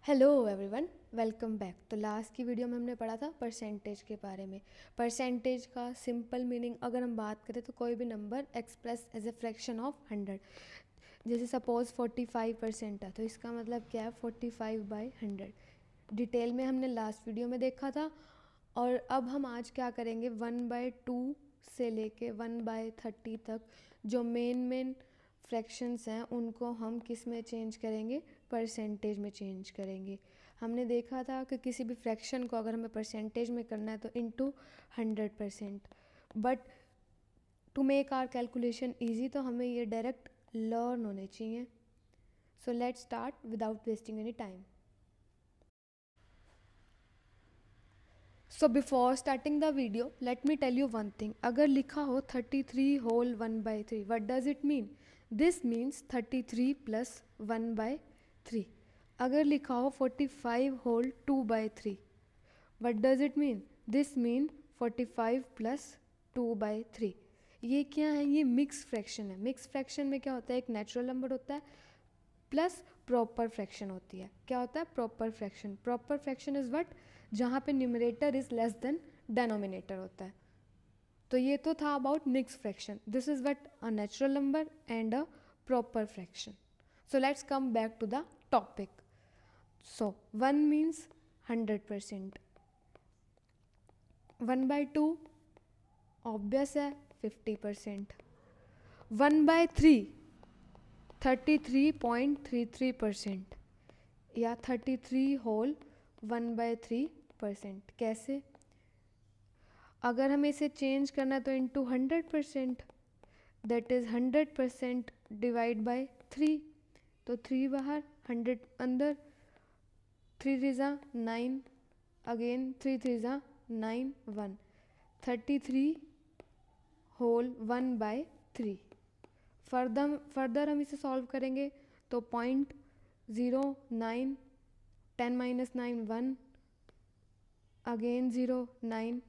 Hello everyone, welcome back. तो last की video में हमने पढ़ा था परसेंटेज के बारे में। परसेंटेज का सिंपल मीनिंग अगर हम बात करें तो कोई भी number express as a fraction of 100। जैसे सपोज 45% है तो इसका मतलब क्या है, 45/100। डिटेल में हमने लास्ट वीडियो में देखा था। और अब हम आज क्या करेंगे, 1/2 से लेके 1/30 तक जो मेन फ्रैक्शंस हैं उनको हम किस में चेंज करेंगे, परसेंटेज में चेंज करेंगे। हमने देखा था कि किसी भी फ्रैक्शन को अगर हमें परसेंटेज में करना है तो into 100%। But to make our calculation easy तो हमें ये डायरेक्ट लर्न होने चाहिए। So let's start without wasting any time. So before starting the video let me tell you one thing. अगर लिखा हो 33 whole 1/3, what does it mean? This means 33 plus 1/3। अगर लिखा हो 45 whole 2/3, what does it mean? This mean 45 plus 2/3। ये क्या है? ये मिक्स फ्रैक्शन है। मिक्स फ्रैक्शन में क्या होता है, एक नेचुरल नंबर होता है प्लस प्रॉपर फ्रैक्शन होती है। क्या होता है? Proper fraction. Proper fraction is what, जहाँ पे numerator is less than denominator होता है। तो ये तो था about mix fraction. This is what, a natural number and a proper fraction. So let's come back to the topic. So 1 means 100%, 1/2 obvious है 50%, 1/3 33.33% या 33 होल 1/3%। कैसे? अगर हमें इसे चेंज करना है तो into 100%, that is 100% divide by 3। तो 3 बाहर, 100 अंदर, 3 3 ज़ा 9, अगेन 3 3 ज़ा 9, 1, 33 होल 1/3। फर्दर हम इसे सॉल्व करेंगे तो 0.09, 10 - 9 1, अगेन 0 9,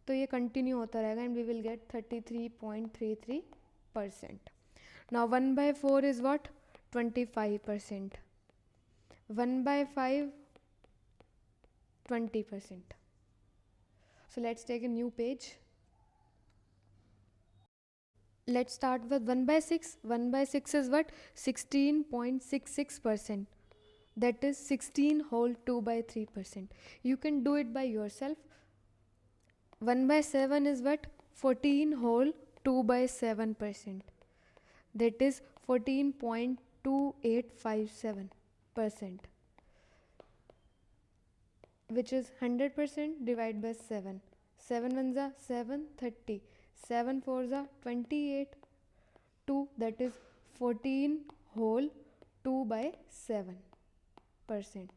तो ये कंटिन्यू होता रहेगा and we will get 33.33%। Now 1/4 is what, 25%, 1/5 20%। So let's take a new page. Let's start with 1/6. 1/6 is what? 16.66%. That is 16 whole 2/3%. You can do it by yourself. 1/7 is what? 14 whole 2/7%. That is 14.2857%, which is 100% divided by 7. 7 1s are 7, 30. 7 4s are 28. 2, that is 14 whole 2/7%.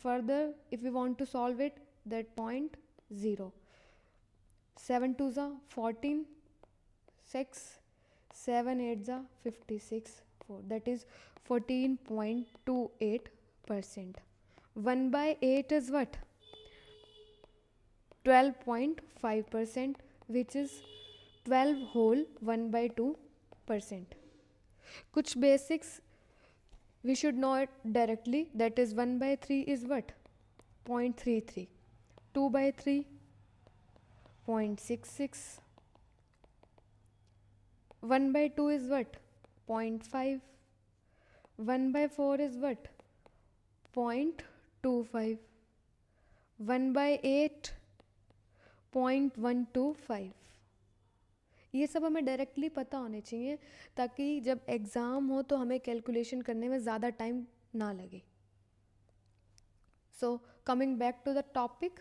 Further, if we want to solve it, that 0.0. 7 2s are 14, 6, 7 8s are 56, 4. That is 14.28%. 1/8 is what? 12.5%, which is 12 whole 1/2%. कुछ basics we should know it directly. That is 1/3 is what? 0.33. 2/3 0.66. 1/2 is what? 0.5. 1/4 is what? 0.25. 1/8 0.125. ये सब हमें directly पता होने चाहिए ताकि जब exam हो तो हमें कैलकुलेशन करने में ज़्यादा टाइम ना लगे। So coming back to the topic.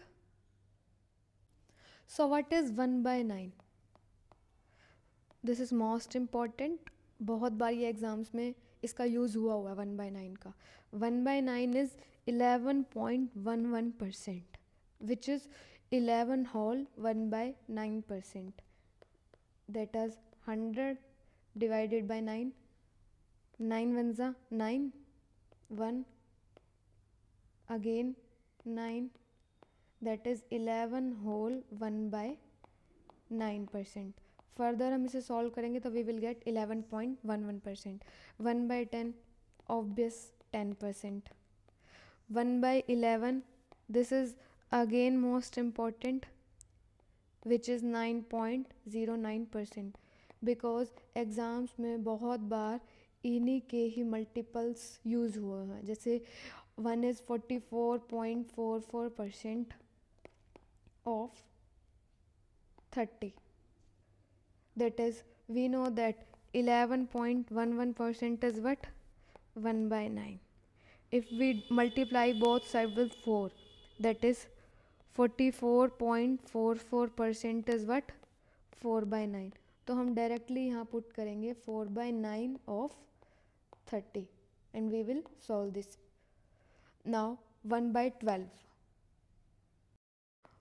So what is 1/9? This is most important. बहुत बार ये एग्ज़ाम्स में इसका यूज़ हुआ है 1/9 का। 1/9 is 11.11%, which is 11 whole 1/9%. That is 100 divided by 9. 9 1s are 9, 1, again 9, that is 11 whole 1/9%. Further हम इसे सॉल्व करेंगे तो we will get 11.11%. 1/10 obvious 10%. 1 by 11, this is again most important, which is 9.09%, because exams में बहुत बार इन्हीं के ही मल्टीपल्स यूज़ हुए हैं. जैसे 1 is 44.44% of 30. That is, we know that 11.11% is what? 1 by 9. If we multiply both sides with 4, that is 44.44% is what? 4 by 9. तो हम directly यहाँ पुट करेंगे 4 by 9 of 30 and we will solve this. Now 1 by 12.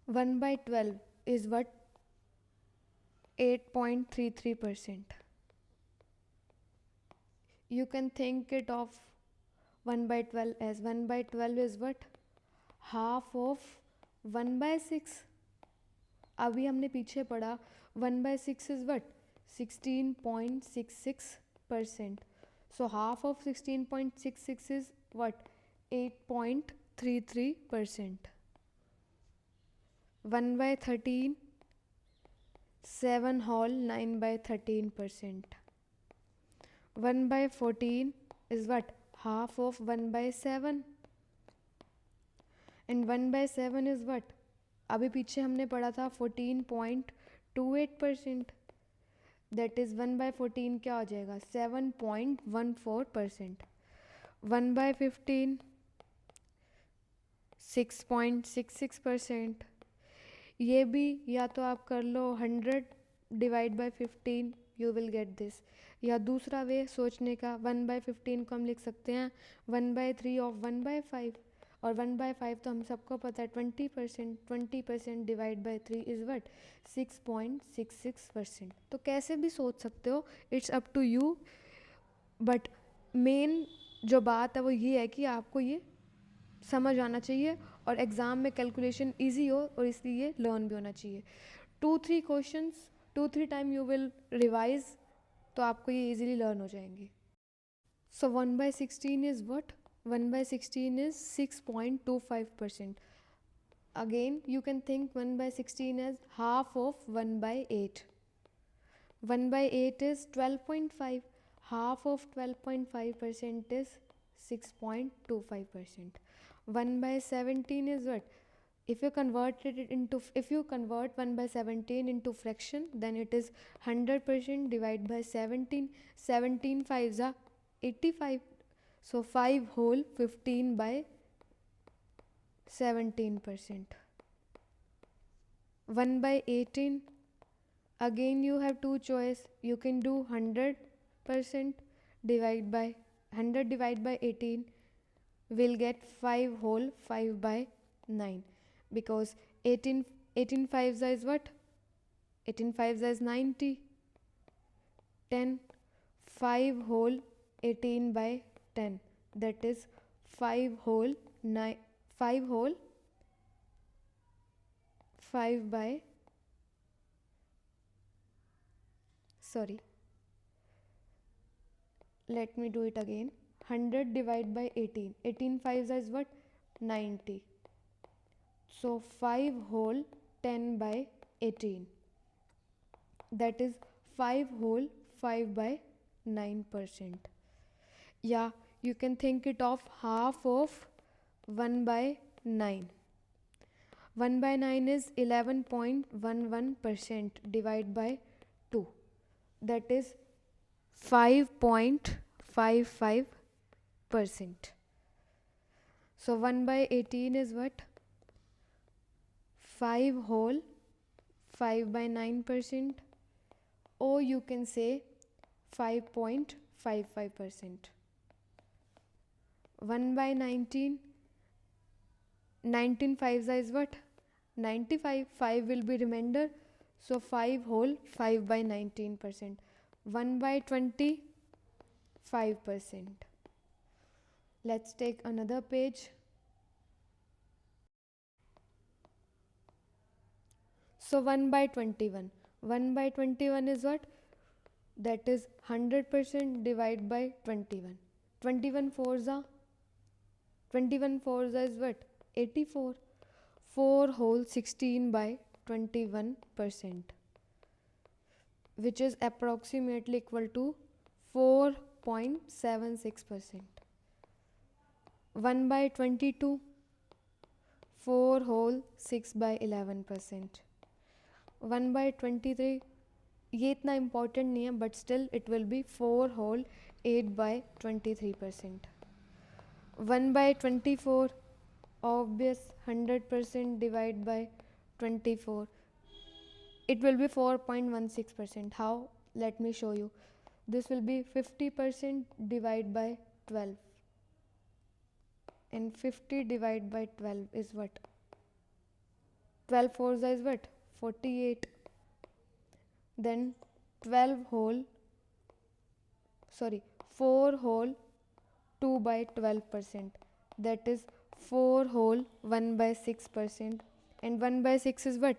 1 by 12 is what? 8.33%. You can think it of 1 by 12 as 1 by 12 is what? Half of 1 by 6. अभी हमने पीछे पढ़ा 1 by 6 is what? 16.66%. So half of 16.66 is what? 8.33%. 1 by 13, 7 whole 9 by 13%. 1 by 14 is what? Half of 1 by 7. And 1 by 7 is what? अभी पीछे हमने पढ़ा था 14.28%. That is 1 by 14 क्या हो जाएगा? 7.14%. 1 by 15, 6.66%. ये भी या तो आप कर लो 100 divide by 15, you will get this. या दूसरा वे सोचने का, 1 by 15 को हम लिख सकते हैं 1 by 3 ऑफ 1 by 5. और 1 by 5 तो हम सबको पता है 20%. 20% डिवाइड बाय 3 इज़ वट? 6.66%. तो कैसे भी सोच सकते हो, it's up to you. But main जो बात है वो ये है कि आपको ये समझ आना चाहिए और एग्ज़ाम में कैलकुलेशन इजी हो, और इसलिए लर्न भी होना चाहिए. 2-3 questions 2-3 time you will revise, तो आपको ये इजीली लर्न हो जाएंगे. सो 1 by 16 is what? 1 by 16 is 6.25%. Again, you can think 1 by 16 as half of 1 by 8. 1 by 8 is 12.5. Half of 12.5% is 6.25%. 1 by 17 is what? If you convert 1 by 17 into fraction, then it is 100% divided by 17. 17 5s are 85. So 5 whole 15 by 17%. 1 by 18. Again you have two choice. You can do 100% divide by 18. We'll get 5 whole 5 by 9, because 18 fives is what? 18 fives is 90. 10. 5 whole 18 by 10, that is 5 whole 5 by, sorry, let me do it again. 100 divided by 18. 18 fives is what? 90. So 5 whole 10 by 18, that is 5 whole 5 by 9%. Yeah, you can think it of half of 1 by 9. 1 by 9 is 11.11% divided by 2, that is 5.55%. So 1 by 18 is what? 5 whole 5 by 9%, or you can say 5.55%. 1 by 19. 19 fives is what? 95. 5 will be remainder, so 5 whole 5 by 19%. 1 by 20, 5%. Let's take another page. So 1 by 21. 1 by 21 is what? That is 100% divided by 21. 21 fours are 21 fours is what? 84. 4 whole 16 by 21%, which is approximately equal to 4.76%. 1 by 22, 4 whole 6 by 11%. 1 by 23, ये इतना important नहीं है, but still it will B 4 whole 8 by 23%. 1 by 24, obvious 100% divide by 24, it will be 4.16%. How? Let me show you. This will be 50% divide by 12, and 50 divide by 12 is what? 12 fours is what? 48. Then 4 whole 2 by 12%, that is 4 whole 1 by 6%, and 1 by 6 is what?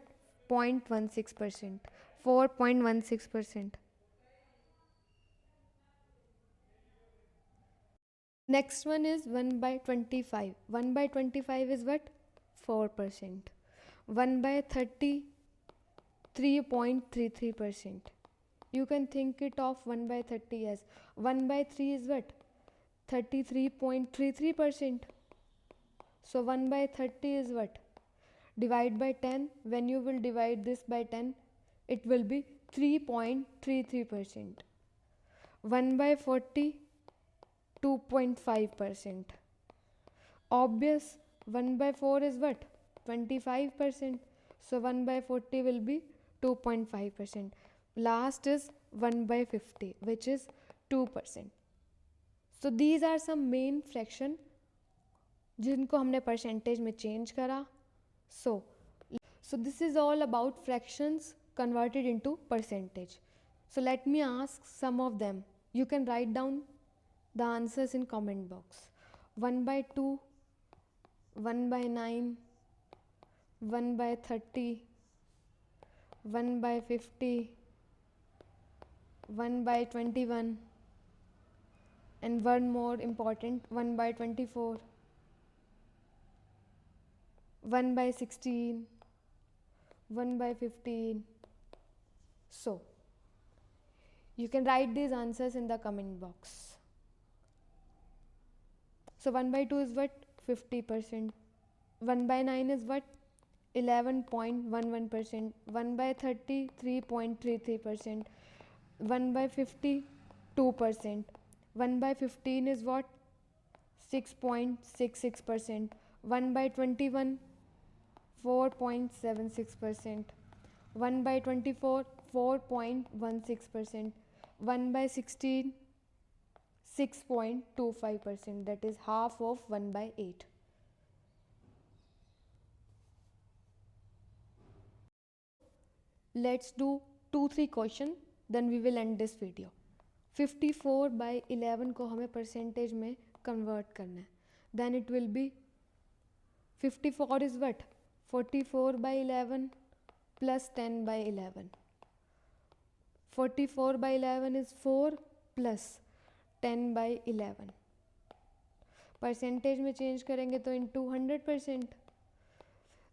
0.16%. 4.16%. Next one is 1 by 25. 1 by 25 is what? 4%. 1 by 30, 3.33%. You can think it of 1 by 30 as 1 by 3 is what? 33.33%. So 1 by 30 is what? Divide by 10. When you will divide this by 10, it will be 3.33%. 1 by 40, 2.5%. Obvious, 1 by 4 is what? 25%. So 1 by 40 will be 2.5%. Last is 1 by 50, which is 2%. So these are some main fraction जिनको हमने percentage में change करा. So this is all about fractions converted into percentage. So let me ask some of them. You can write down the answers in comment box. 1 by 2, 1 by 9, 1 by 30, 1 by 50, 1 by 21, and one more important, 1 by 24, 1 by 16, 1 by 15. So you can write these answers in the comment box. So 1 by 2 is what? 50%. 1 by 9 is what? 11.11%. 1 by 30, 3.33%. 1 by 50, 2%. 1 by 15 is what? 6.66%. 1 by 21, 4.76%. 1 by 24, 4.16%. 1 by 16, 6.25%, that is half of 1 by 8. Let's do 2-3 question, then we will end this video. 54 by 11 को हमें percentage में convert करना है. Then it will be 54 is what? 44 by 11 plus 10 by 11. 44 by 11 is 4 plus 10 by 11. Percentage में change करेंगे तो into 100%,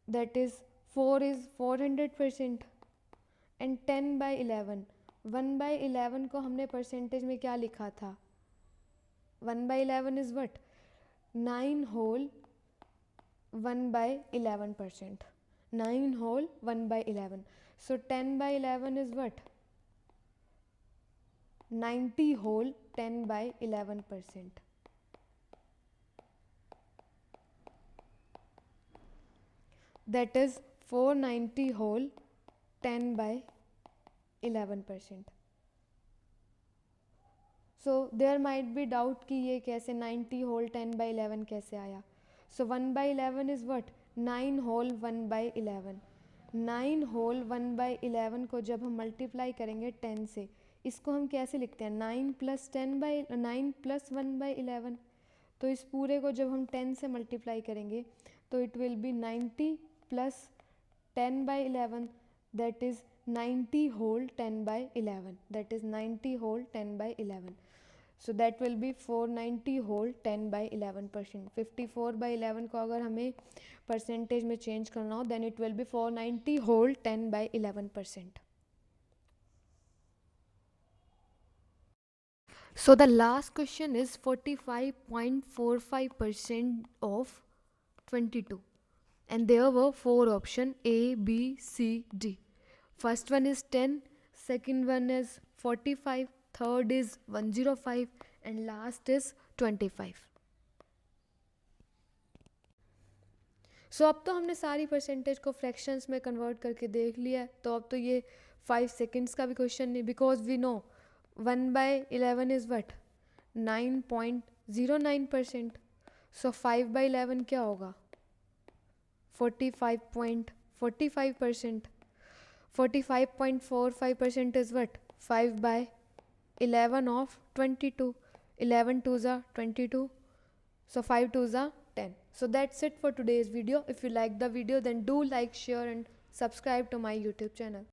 that is 4 is 400%, and 10 by 11. 1 by 11 को हमने परसेंटेज में क्या लिखा था? 1 by 11 is what? 9 whole 1 by 11%. 9 whole 1 by 11. So 10 by 11 is what? 90 whole 10 by 11%. That is 490 whole 10 by 11%. So there might be doubt कि ये कैसे 90 whole 10 by 11 कैसे आया. So 1 by 11 is what? 9 whole 1 by 11. 9 whole 1 by 11 को जब हम multiply करेंगे 10 से, इसको हम कैसे लिखते हैं? 9 plus 10 by 9 plus 1 by 11. तो इस पूरे को जब हम 10 से मल्टीप्लाई करेंगे तो it will B 90 plus 10 by 11, that is 90 whole 10 by 11. That is 90 whole 10 by 11. So that will be 490 whole 10 by 11%. 54 by 11 को अगर हमें परसेंटेज में चेंज करना हो then it will be 490 whole 10 by 11%. So the last question is 45.45% of 22, and there were 4 options A, B, C, D. First one is 10, second one is 45, third is 105, and last is 25. सो अब तो हमने सारी percentage को fractions में convert करके देख लिया है, तो अब तो ये 5 सेकेंड्स का भी क्वेश्चन नहीं, because we know 1/11 is what 9.09%. So 5/11 क्या होगा 45.45%. 45.45% is what 5/11 of 22. 11 2s are 22. So 5 2s are 10. So that's it for today's video. If you like the video then do like, share and subscribe to my YouTube channel.